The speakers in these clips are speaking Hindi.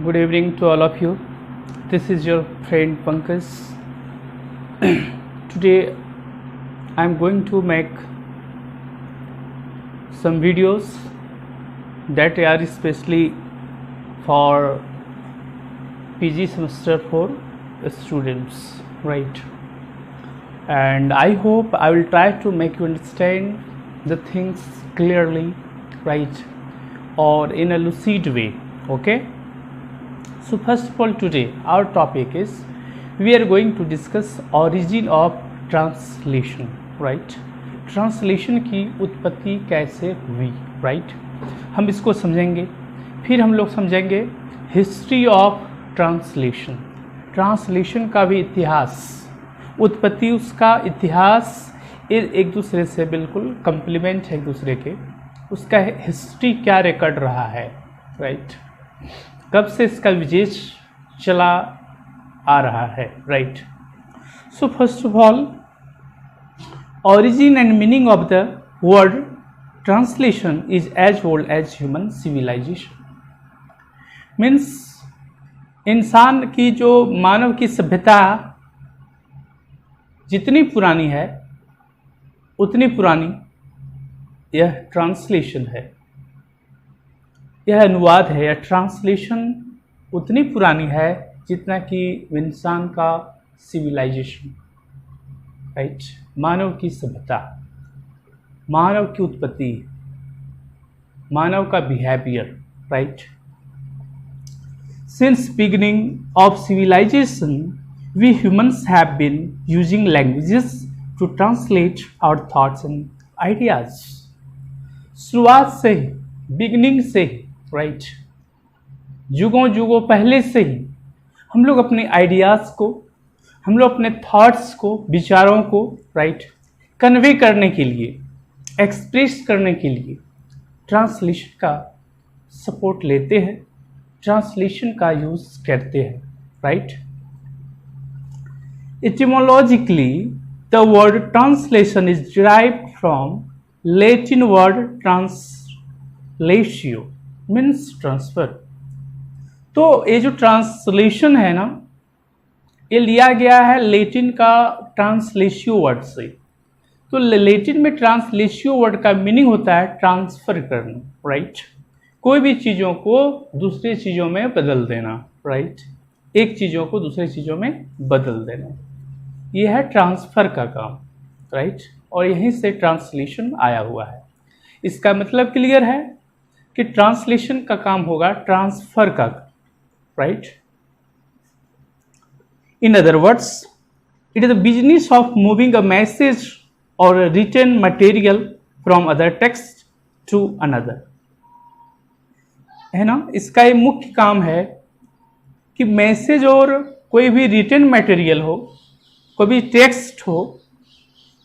Good evening to all of you. This is your friend Pankaj. Today I am going to make some videos that are especially for PG semester 4 students, right? And I hope I will try to make you understand the things clearly, right? Or in a lucid way, okay? So first of all, today our topic is we are going to discuss origin of translation, right? Translation की उत्पत्ति कैसे हुई, राइट? हम इसको समझेंगे। फिर हम लोग समझेंगे हिस्ट्री ऑफ ट्रांसलेशन, ट्रांसलेशन का भी इतिहास, उत्पत्ति, उसका इतिहास एक दूसरे से बिल्कुल कम्प्लीमेंट है एक दूसरे के, उसका हिस्ट्री क्या रिकॉर्ड रहा है, राइट? कब से इसका विशेष चला आ रहा है, right? So first of all, origin and meaning of the word translation is as old as human civilization. Means इंसान की जो मानव की सभ्यता जितनी पुरानी है उतनी पुरानी यह ट्रांसलेशन है, यह अनुवाद है। यह ट्रांसलेशन उतनी पुरानी है जितना कि इंसान का सिविलाइजेशन, राइट? मानव की सभ्यता, मानव की उत्पत्ति, मानव का behaviour, right? Since beginning of civilisation we humans have been using languages to translate our thoughts and ideas. शुरुआत से ही, बिगिनिंग से ही, राइट, युगों युगों पहले से ही हम लोग अपने आइडियाज को, हम लोग अपने थॉट्स को, विचारों को, राइट, कन्वे करने के लिए, एक्सप्रेस करने के लिए ट्रांसलेशन का सपोर्ट लेते हैं, ट्रांसलेशन का यूज करते हैं, right? Etymologically the word translation is derived from Latin word translatio, means transfer. तो ये जो ट्रांसलेशन है ना, ये लिया गया है लैटिन का ट्रांसलेशियो वर्ड से। तो लैटिन में ट्रांसलेशियो वर्ड का मीनिंग होता है ट्रांसफर करना, राइट? कोई भी चीज़ों को दूसरी चीज़ों में बदल देना, राइट? एक चीज़ों को दूसरी चीज़ों में बदल देना, यह है ट्रांसफ़र का काम, राइट? और यहीं से ट्रांसलेशन आया हुआ है। इसका मतलब क्लियर है कि ट्रांसलेशन का काम होगा ट्रांसफ़र का, right? In other words, it is the business of moving a message or a written material from other text to another, है ना? इसका ये मुख्य काम है कि मैसेज और कोई भी रिटन मटेरियल हो, कोई भी टेक्स्ट हो,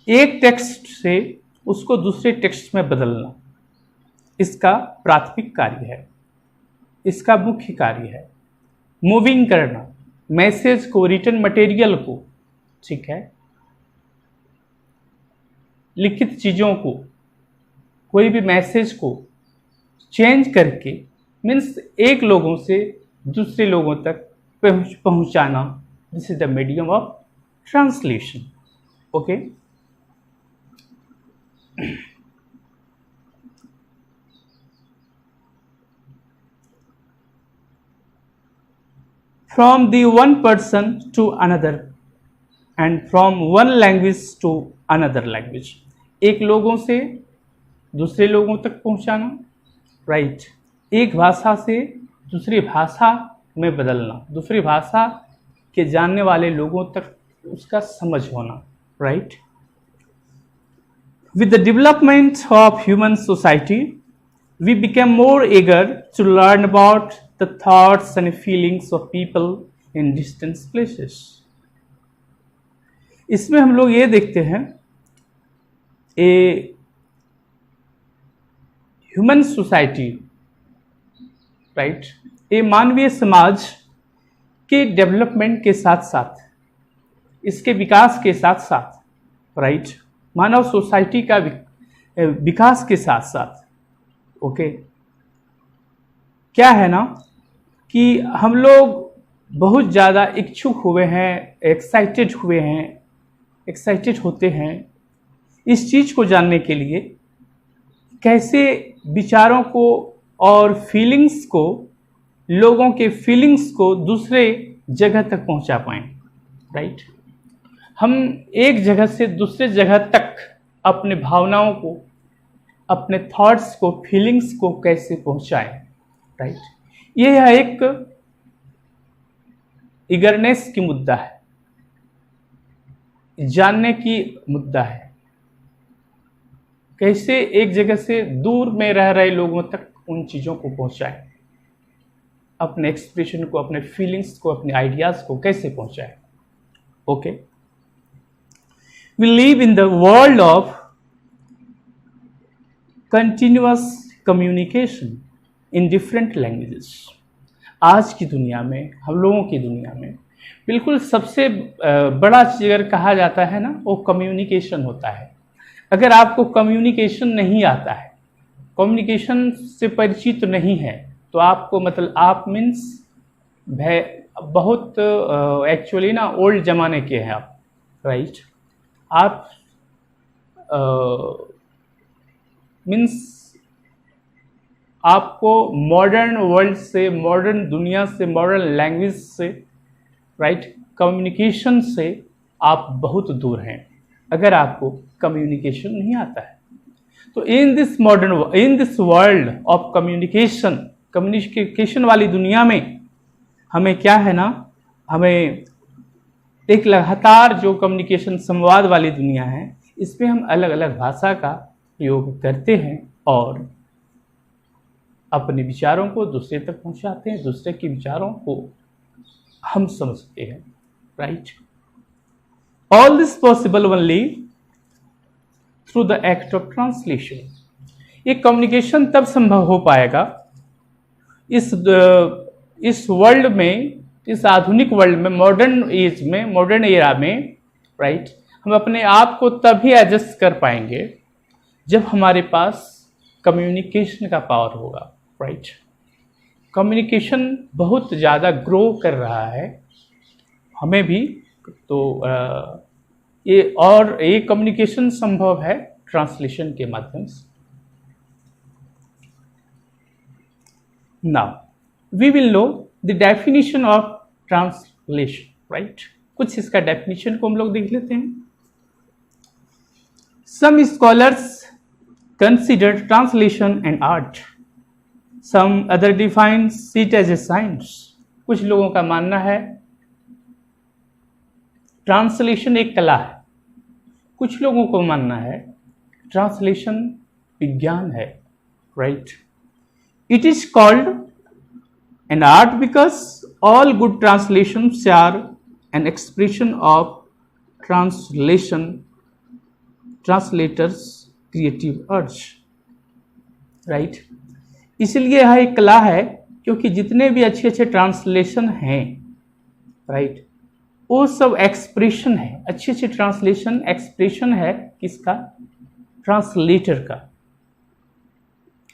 एक टेक्स्ट से उसको दूसरे टेक्स्ट में बदलना इसका प्राथमिक कार्य है, इसका मुख्य कार्य है। मूविंग करना मैसेज को, रिटन मटेरियल को, ठीक है, लिखित चीज़ों को, कोई भी मैसेज को चेंज करके, मीन्स एक लोगों से दूसरे लोगों तक पहुंचाना। This is the medium of translation, okay? From the one person to another and from one language to another language, एक लोगों से दूसरे लोगों तक पहुंचाना, राइट? एक भाषा से दूसरी भाषा में बदलना, दूसरी भाषा के जानने वाले लोगों तक उसका समझ होना, right? With the development of human society, we became more eager to learn about the thoughts and feelings of people in distant places. इसमें हम लोग ये देखते हैं, ए ह्यूमन सोसाइटी, राइट, ये मानवीय समाज के डेवलपमेंट के साथ साथ, इसके विकास के साथ साथ, राइट, मानव सोसाइटी का विकास के साथ साथ, ओके, क्या है ना कि हम लोग बहुत ज़्यादा इच्छुक हुए हैं, एक्साइटेड होते हैं इस चीज़ को जानने के लिए कैसे विचारों को और फीलिंग्स को, लोगों के फीलिंग्स को दूसरे जगह तक पहुंचा पाएं, राइट। हम एक जगह से दूसरे जगह तक अपने भावनाओं को, अपने थॉट्स को, फीलिंग्स को कैसे पहुंचाएं, राइट। यह एक इगरनेस की मुद्दा है, जानने की मुद्दा है, कैसे एक जगह से दूर में रह रहे लोगों तक उन चीज़ों को पहुंचाएं, अपने एक्सप्रेशन को, अपने फीलिंग्स को, अपने आइडियाज़ को कैसे पहुंचाएं। Okay, we live in the world of continuous communication in different languages. आज की दुनिया में, हम लोगों की दुनिया में बिल्कुल सबसे बड़ा चीज़ अगर कहा जाता है ना, वो कम्युनिकेशन होता है। अगर आपको कम्युनिकेशन नहीं आता है, कम्युनिकेशन से परिचित नहीं है, तो आपको मतलब आप मीन्स बहुत एक्चुअली ना ओल्ड जमाने के हैं आप, राइट। आप मीन्स आपको मॉडर्न वर्ल्ड से, मॉडर्न दुनिया से, मॉडर्न लैंग्वेज से, राइट, कम्युनिकेशन से आप बहुत दूर हैं अगर आपको कम्युनिकेशन नहीं आता है। तो in this world of communication वाली दुनिया में हमें क्या है ना, हमें एक लगातार जो कम्युनिकेशन संवाद वाली दुनिया है, इसमें हम अलग अलग भाषा का प्रयोग करते हैं और अपने विचारों को दूसरे तक पहुंचाते हैं, दूसरे के विचारों को हम समझते हैं, right. All this possible only through the act of translation. ये कम्युनिकेशन तब संभव हो पाएगा इस वर्ल्ड में, इस आधुनिक वर्ल्ड में, मॉडर्न एज में, मॉडर्न एरा में, राइट। हम अपने आप को तभी एडजस्ट कर पाएंगे जब हमारे पास कम्युनिकेशन का पावर होगा, राइट। कम्युनिकेशन बहुत ज़्यादा ग्रो कर रहा है, हमें भी तो ये कम्युनिकेशन संभव है ट्रांसलेशन के माध्यम से। Now we will know the definition of translation, right. कुछ इसका डेफिनेशन को हम लोग देख लेते हैं। Some scholars consider translation an art, some other defines it as a science। कुछ लोगों का मानना है ट्रांसलेशन एक कला है, कुछ लोगों को मानना है ट्रांसलेशन विज्ञान है, right. It is called an art because all good translations are an expression of translators creative urge, right. इसलिए यह एक कला है क्योंकि जितने भी अच्छे अच्छे ट्रांसलेशन हैं, राइट, वो सब एक्सप्रेशन है, अच्छे अच्छे ट्रांसलेशन एक्सप्रेशन है किसका? ट्रांसलेटर का,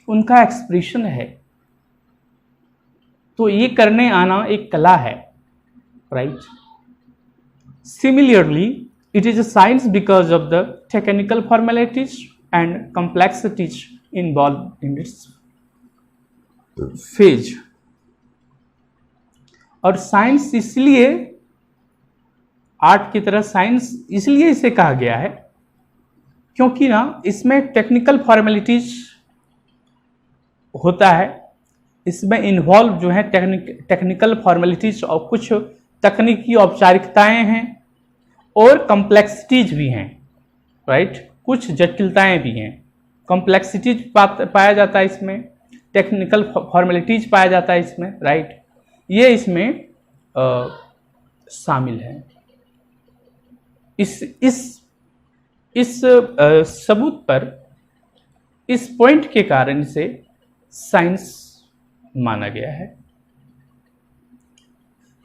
उनका एक्सप्रेशन है। तो ये करने आना एक कला है, right. Similarly it is a science because of the technical formalities and complexities involved in its phase। और साइंस इसलिए, आर्ट की तरह साइंस इसलिए इसे कहा गया है क्योंकि ना इसमें टेक्निकल फॉर्मेलिटीज होता है, इसमें इन्वॉल्व जो है टेक्निकल फॉर्मेलिटीज और कुछ तकनीकी औपचारिकताएं हैं और कॉम्प्लेक्सिटीज भी हैं, राइट। कुछ जटिलताएं भी हैं, कॉम्प्लेक्सिटीज पाया जाता है इसमें, टेक्निकल फॉर्मेलिटीज पाया जाता है इसमें, राइट। ये इसमें शामिल है। इस सबूत पर, इस पॉइंट के कारण इसे साइंस माना गया है।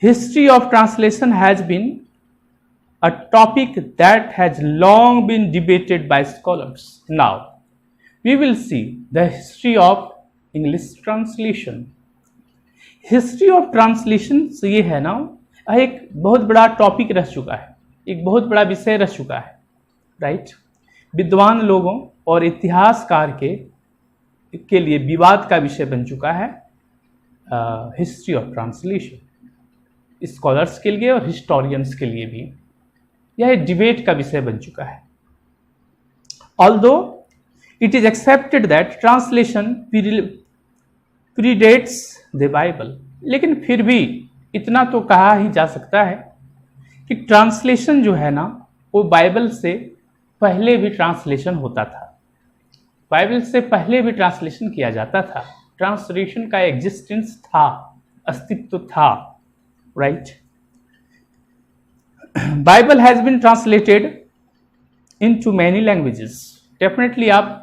History of translation has been a topic that has long been debated by scholars. Now, we will see the history of English translation. History of translation ये है ना, एक बहुत बड़ा टॉपिक रह चुका है, एक बहुत बड़ा विषय रह चुका है, राइट। विद्वान लोगों और इतिहासकार के लिए विवाद का विषय बन चुका है हिस्ट्री ऑफ ट्रांसलेशन, स्कॉलर्स के लिए और हिस्टोरियंस के लिए भी यह डिबेट का विषय बन चुका है। Although it is accepted that translation predates the Bible, लेकिन फिर भी इतना तो कहा ही जा सकता है कि ट्रांसलेशन जो है ना, वो बाइबल से पहले भी ट्रांसलेशन होता था, बाइबल से पहले भी ट्रांसलेशन किया जाता था, ट्रांसलेशन का एग्जिस्टेंस था, अस्तित्व था, right. Bible has been translated into many languages. Definitely आप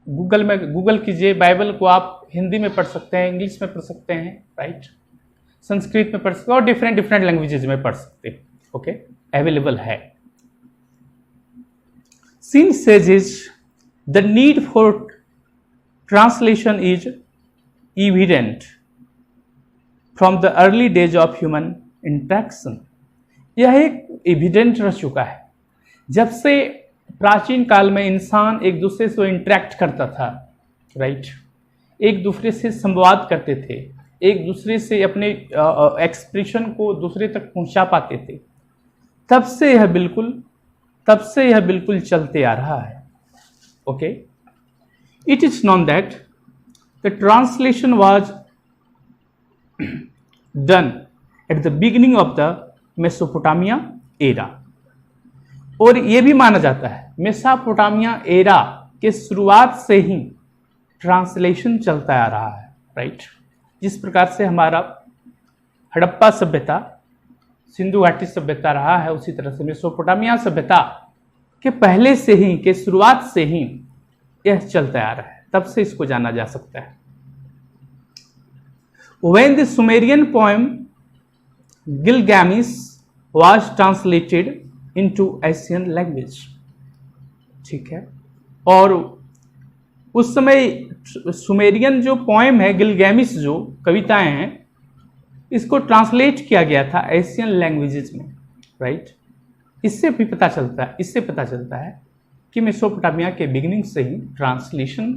गूगल कीजिए, बाइबल को आप हिंदी में पढ़ सकते हैं, इंग्लिश में पढ़ सकते हैं, राइट, संस्कृत में पढ़ सकते हैं और डिफरेंट लैंग्वेजेज में पढ़ सकते हैं, ओके, अवेलेबल है। Since says the need for translation is evident from the early days of human interaction। यह एक एविडेंट रह चुका है, जब से प्राचीन काल में इंसान एक दूसरे से इंटरेक्ट करता था, राइट, एक दूसरे से संवाद करते थे, एक दूसरे से अपने एक्सप्रेशन को दूसरे तक पहुंचा पाते थे, तब से यह बिल्कुल चलते आ रहा है, okay. It is known that the translation was done at the beginning of the Mesopotamia era, और यह भी माना जाता है मेसोपोटामिया एरा के शुरुआत से ही ट्रांसलेशन चलता आ रहा है, राइट। जिस प्रकार से हमारा हड़प्पा सभ्यता, सिंधु घाटी सभ्यता रहा है, उसी तरह से मेसोपोटामिया सभ्यता के पहले से ही, के शुरुआत से ही यह चलता आ रहा है, तब से इसको जाना जा सकता है। When the Sumerian poem Gilgamesh was translated into Asian language, ठीक है, और उस समय सुमेरियन जो पोएम है, गिलगैमिश जो कविताएं हैं, इसको ट्रांसलेट किया गया था एशियन लैंग्वेजेस में, राइट। इससे पता चलता है कि मेसोपोटामिया के बिगिनिंग से ही ट्रांसलेशन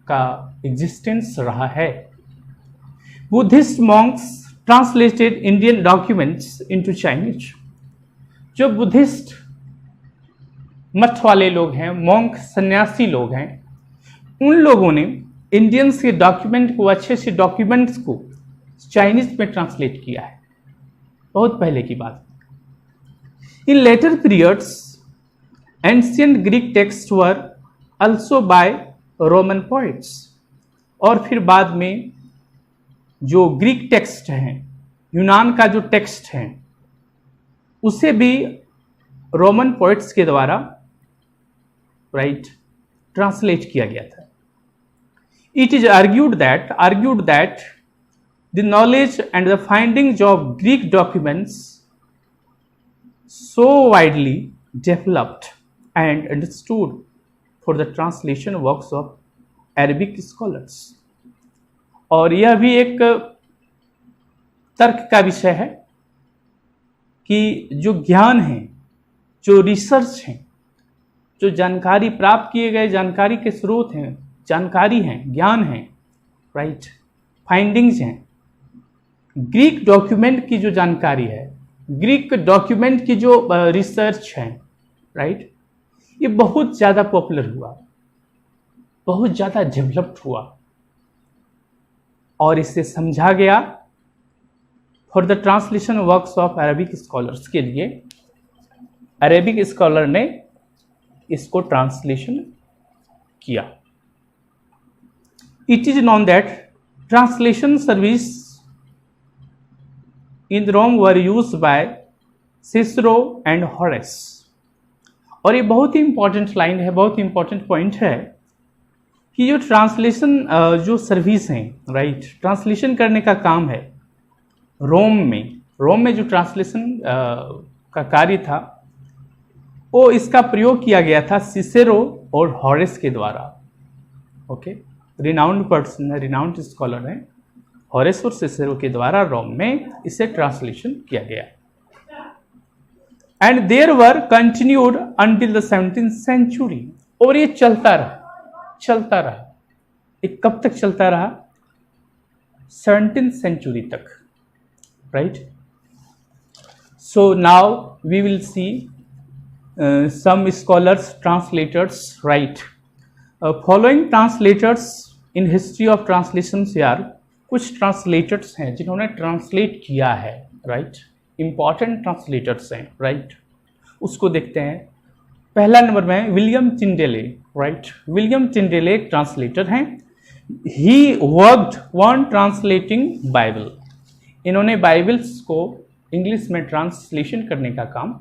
का एग्जिस्टेंस रहा है। Buddhist Monks translated Indian documents into Chinese. जो बुद्धिस्ट मठ वाले लोग हैं, मॉन्क सन्यासी लोग हैं, उन लोगों ने इंडियंस के डॉक्यूमेंट को, अच्छे से डॉक्यूमेंट्स को चाइनीज में ट्रांसलेट किया है, बहुत पहले की बात। In later periods ancient Greek text were also by Roman poets, और फिर बाद में जो ग्रीक टेक्स्ट हैं, यूनान का जो टेक्स्ट है, उसे भी रोमन पोइट्स के द्वारा, राइट, ट्रांसलेट किया गया था। It is argued that the knowledge and the findings of Greek documents so widely developed and understood for the translation works of Arabic scholars। और यह भी एक तर्क का विषय है कि जो ज्ञान है, जो रिसर्च है, जो जानकारी प्राप्त किए गए जानकारी के स्रोत हैं, जानकारी हैं, ज्ञान है, राइट, फाइंडिंग्स हैं, ग्रीक डॉक्यूमेंट की जो जानकारी है, ग्रीक डॉक्यूमेंट की जो रिसर्च है, राइट, ये बहुत ज़्यादा पॉपुलर हुआ, बहुत ज़्यादा डेवलप्ड हुआ, और इसे समझा गया for the translation works of Arabic scholars के लिए। अरेबिक स्कॉलर ने इसको ट्रांसलेशन किया। It is known that translation service in Rome were use by Cicero and Horace. और ये बहुत ही इंपॉर्टेंट लाइन है, बहुत ही इंपॉर्टेंट पॉइंट है कि जो ट्रांसलेशन जो सर्विस है, राइट, ट्रांसलेशन करने का काम है, रोम में जो ट्रांसलेशन का कार्य था, वो इसका प्रयोग किया गया था सिसेरो और हॉरेस के द्वारा, ओके, रिनाउंड पर्सन है, रिनाउंड स्कॉलर है, हॉरेस और सिसेरो के द्वारा रोम में इसे ट्रांसलेशन किया गया। And there were continued until the 17th century, और ये चलता रहा। ये कब तक चलता रहा? 17th सेंचुरी तक, right. So now we will see some scholars, translators write, following translators in history of translations here, कुछ ट्रांसलेटर्स हैं जिन्होंने ट्रांसलेट किया है, राइट, इंपॉर्टेंट ट्रांसलेटर्स हैं, राइट, उसको देखते हैं। पहला नंबर में विलियम टिंडेले, राइट, विलियम टिंडेले एक ट्रांसलेटर हैं। He worked on translating Bible, इन्होंने बाइबल्स को इंग्लिश में ट्रांसलेशन करने का काम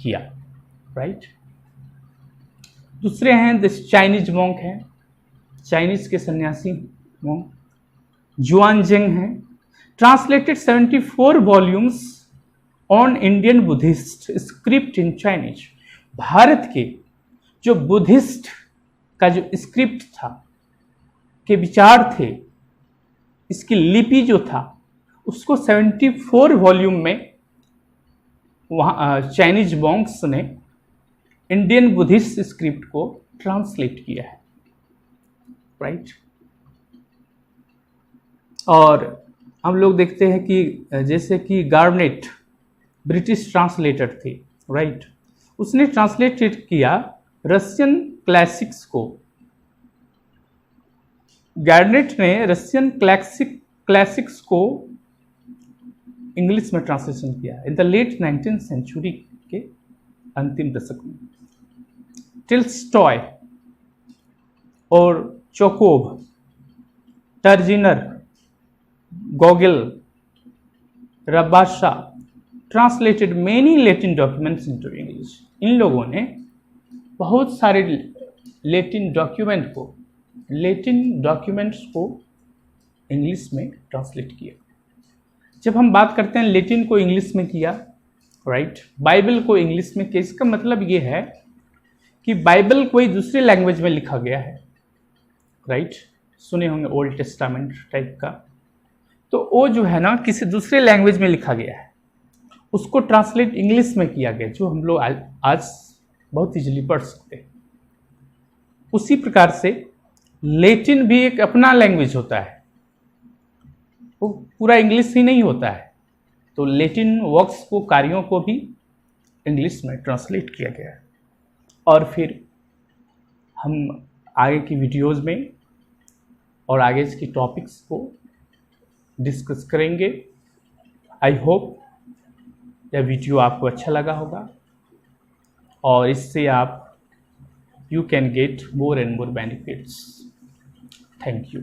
किया, राइट। दूसरे हैं द चाइनीज मॉन्क हैं, चाइनीज के सन्यासी मॉन्क जुआनजेंग हैं, translated 74 volumes on Indian Buddhist script in Chinese. Bharat के जो बुद्धिस्ट का जो स्क्रिप्ट था, के विचार थे, इसकी लिपि जो था, उसको 74 वॉल्यूम में वहाँ चाइनीज मॉन्क्स ने इंडियन बुद्धिस्ट स्क्रिप्ट को ट्रांसलेट किया है, राइट। और हम लोग देखते हैं कि जैसे कि गार्नेट ब्रिटिश ट्रांसलेटर थे, राइट, उसने ट्रांसलेटेड किया रशियन क्लासिक्स को। गार्नेट ने रशियन क्लासिक्स को इंग्लिश में ट्रांसलेशन किया in the late 19th century के अंतिम दशक में। टिल्स्टॉय और चोकोव, टर्जिनर, गोगल, रबाशा translated many Latin documents into English. इन लोगों ने बहुत सारे लैटिन डॉक्यूमेंट्स को इंग्लिश में ट्रांसलेट किया। जब हम बात करते हैं लैटिन को इंग्लिश में किया, राइट, बाइबल को इंग्लिश में किया, इसका मतलब ये है कि बाइबल कोई दूसरे लैंग्वेज में लिखा गया है, राइट, सुने होंगे ओल्ड टेस्टामेंट टाइप का, तो वो जो है ना किसी दूसरे लैंग्वेज में लिखा गया है, उसको ट्रांसलेट इंग्लिश में किया गया, जो हम लोग आज बहुत इजीली पढ़ सकते हैं। उसी प्रकार से लैटिन भी एक अपना लैंग्वेज होता है, वो पूरा इंग्लिश ही नहीं होता है, तो लैटिन वर्क्स को, कार्यों को भी इंग्लिश में ट्रांसलेट किया गया है। और फिर हम आगे की वीडियोज़ में और आगे की टॉपिक्स को डिस्कस करेंगे। आई होप यह वीडियो आपको अच्छा लगा होगा और इससे आप you can get more and more benefits. Thank you.